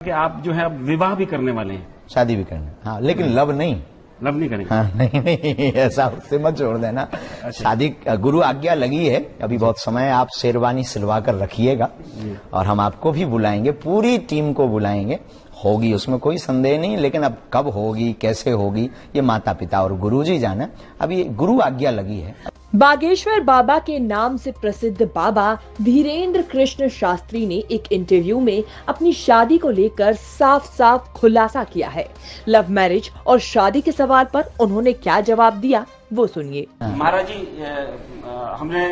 कि आप जो है अब विवाह भी करने वाले हैं। शादी भी करना, हाँ, लेकिन लव नहीं। लव नहीं करेंगे? हाँ, नहीं ऐसा उससे मत छोड़ देना। शादी गुरु आज्ञा लगी है, अभी बहुत समय, आप शेरवानी सिलवा कर रखिएगा और हम आपको भी बुलाएंगे, पूरी टीम को बुलाएंगे। होगी उसमें कोई संदेह नहीं, लेकिन अब कब होगी, कैसे होगी, ये माता पिता और गुरुजी जाने। अभी गुरु आज्ञा लगी है। बागेश्वर बाबा के नाम से प्रसिद्ध बाबा धीरेन्द्र कृष्ण शास्त्री ने एक इंटरव्यू में अपनी शादी को लेकर साफ साफ खुलासा किया है। लव मैरिज और शादी के सवाल पर उन्होंने क्या जवाब दिया, वो सुनिए। महाराज जी, हमने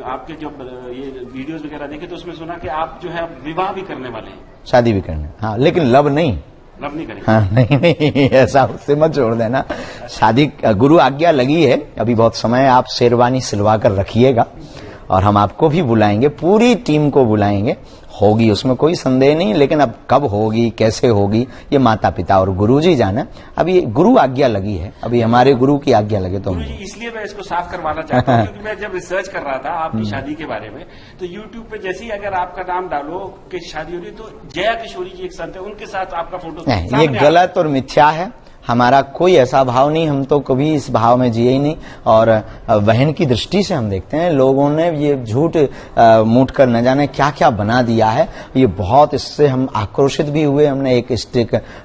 आपके जो ये वीडियोस वगैरह देखे तो उसमें सुना कि आप जो है विवाह भी करने वाले हैं। शादी भी करना, हाँ, लेकिन लव नहीं। लव नहीं करेंगे? हाँ, नहीं ऐसा उससे मत छोड़ देना। शादी गुरु आज्ञा लगी है, अभी बहुत समय, आप शेरवानी सिलवा कर रखिएगा और हम आपको भी बुलाएंगे, पूरी टीम को बुलाएंगे। होगी उसमें कोई संदेह नहीं, लेकिन अब कब होगी, कैसे होगी, ये माता पिता और गुरुजी जाने। अभी गुरु आज्ञा लगी है, अभी हमारे गुरु की आज्ञा लगे तो गुरुजी, इसलिए मैं इसको साफ करवाना चाहता हूँ क्योंकि मैं जब रिसर्च कर रहा था आपकी शादी के बारे में, तो यूट्यूब पे जैसे ही अगर आपका नाम डालो कि शादी हो रही, तो जया किशोरी जी एक संत है, उनके साथ आपका फोटो। ये गलत और मिथ्या है। हमारा कोई ऐसा भाव नहीं, हम तो कभी इस भाव में जिए ही नहीं। और बहन की दृष्टि से हम देखते हैं, लोगों ने ये झूठ मूठ कर न जाने क्या क्या बना दिया है। ये बहुत, इससे हम आक्रोशित भी हुए। हमने एक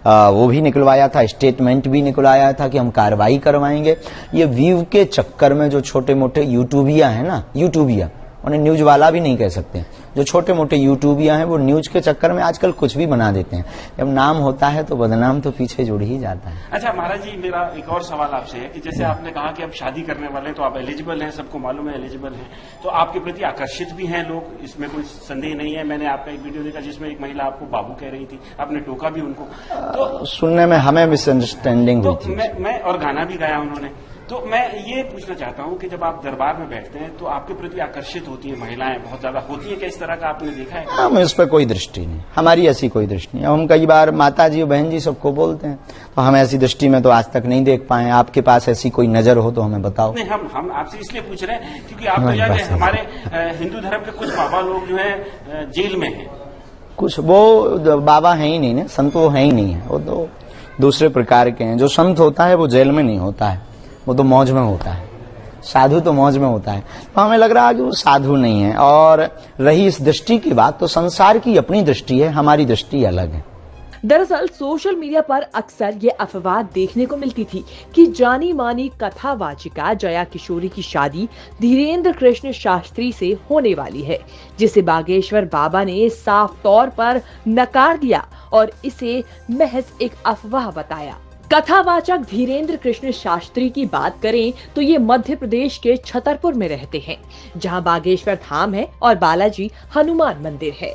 वो भी निकलवाया था, स्टेटमेंट भी निकलवाया था कि हम कार्रवाई करवाएंगे। ये व्यू के चक्कर में जो छोटे मोटे यूट्यूबिया है ना, यूट्यूबिया, उन्हें न्यूज वाला भी नहीं कह सकते, जो छोटे मोटे यूट्यूबिया हैं, वो न्यूज के चक्कर में आजकल कुछ भी बना देते हैं। जब नाम होता है तो बदनाम तो पीछे जुड़ ही जाता है। अच्छा महाराज जी, मेरा एक और सवाल आपसे है कि जैसे आपने कहा कि अब शादी करने वाले हैं तो आप एलिजिबल हैं, सबको मालूम है एलिजिबल हैं, तो आपके प्रति आकर्षित भी हैं लोग, इसमें कोई संदेह नहीं है। मैंने आपका एक वीडियो देखा जिसमें एक महिला आपको बाबू कह रही थी, आपने टोका भी उनको, तो सुनने में हमें मिसअंडरस्टैंडिंग हुई थी। मैं और गाना भी गाया उन्होंने। तो मैं ये पूछना चाहता हूँ कि जब आप दरबार में बैठते हैं तो आपके प्रति आकर्षित होती है महिलाएं, बहुत ज्यादा होती है क्या? इस तरह का आपने देखा है? हम इस पर कोई दृष्टि नहीं, हमारी ऐसी कोई दृष्टि नहीं। हम कई बार माता जी और बहन जी सबको बोलते हैं, तो हम ऐसी दृष्टि में तो आज तक नहीं देख पाए। आपके पास ऐसी कोई नजर हो तो हमें बताओ। नहीं, हम आपसे इसलिए पूछ रहे हैं क्योंकि आप तो याद है हमारे हिंदू धर्म के कुछ बाबा लोग जो है जेल में है। कुछ वो बाबा है ही नहीं ना, संत वो है ही नहीं है, वो तो दूसरे प्रकार के हैं। जो संत होता है वो जेल में नहीं होता है, वो तो मौज में होता है। साधु तो मौज में होता है, तो हमें लग रहा है कि वो साधु नहीं है। और रही इस दृष्टि की बात, तो संसार की अपनी दृष्टि है, हमारी दृष्टि अलग है। दरअसल सोशल मीडिया पर अक्सर ये अफवाह देखने को मिलती थी कि जानी मानी कथावाचिका जया किशोरी की शादी धीरेन्द्र कृष्ण शास्त्री से होने वाली है, जिसे बागेश्वर बाबा ने साफ तौर पर नकार दिया और इसे महज एक अफवाह बताया। कथावाचक धीरेन्द्र कृष्ण शास्त्री की बात करें तो ये मध्य प्रदेश के छतरपुर में रहते हैं, जहां बागेश्वर धाम है और बालाजी हनुमान मंदिर है।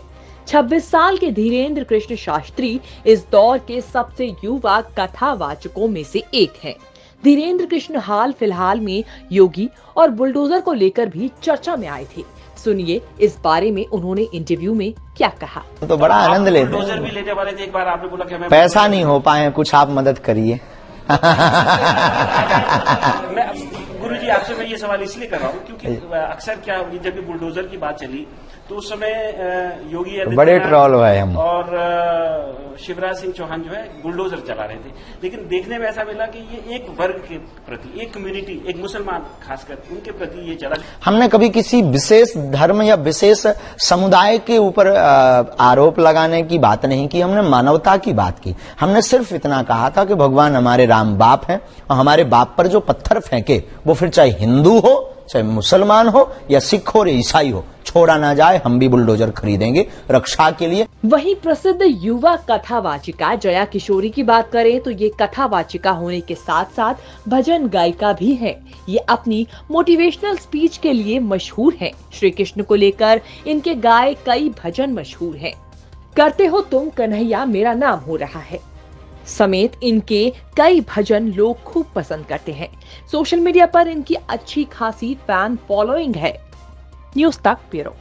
26 साल के धीरेन्द्र कृष्ण शास्त्री इस दौर के सबसे युवा कथावाचकों में से एक हैं। धीरेन्द्र कृष्ण हाल फिलहाल में योगी और बुलडोजर को लेकर भी चर्चा में आए थे। सुनिए इस बारे में उन्होंने इंटरव्यू में क्या कहा। तो बड़ा आनंद लेते बुलडोजर भी लेने वाले थे, एक बार आपने बोला कि हमें पैसा नहीं हो पाए, कुछ आप मदद करिए। गुरुजी, आपसे मैं ये सवाल इसलिए कर रहा हूँ क्योंकि अक्सर क्या, जब भी बुलडोजर की बात चली तो उस समय योगी बड़े ट्रोल हुए हम और शिवराज सिंह चौहान जो है बुलडोजर चला रहे थे। लेकिन देखने में ऐसा मिला कि ये एक वर्ग के प्रति, एक कम्युनिटी, एक मुसलमान खासकर, उनके प्रति ये चला। हमने कभी किसी विशेष धर्म या विशेष समुदाय के ऊपर आरोप लगाने की बात नहीं की, हमने मानवता की बात की। हमने सिर्फ इतना कहा था कि भगवान हमारे राम बाप हैं और हमारे बाप पर जो पत्थर फेंके, वो फिर चाहे हिंदू हो, चाहे मुसलमान हो या सिख हो या ईसाई हो, छोड़ा ना जाए। हम भी बुलडोजर खरीदेंगे रक्षा के लिए। वहीं प्रसिद्ध युवा कथावाचिका जया किशोरी की बात करें तो ये कथावाचिका होने के साथ साथ भजन गायिका भी है। ये अपनी मोटिवेशनल स्पीच के लिए मशहूर है। श्री कृष्ण को लेकर इनके गाए कई भजन मशहूर हैं। करते हो तुम कन्हैया मेरा नाम हो रहा है समेत इनके कई भजन लोग खूब पसंद करते हैं। सोशल मीडिया पर इनकी अच्छी खासी फैन फॉलोइंग है। न्यूज़ तक ब्यूरो।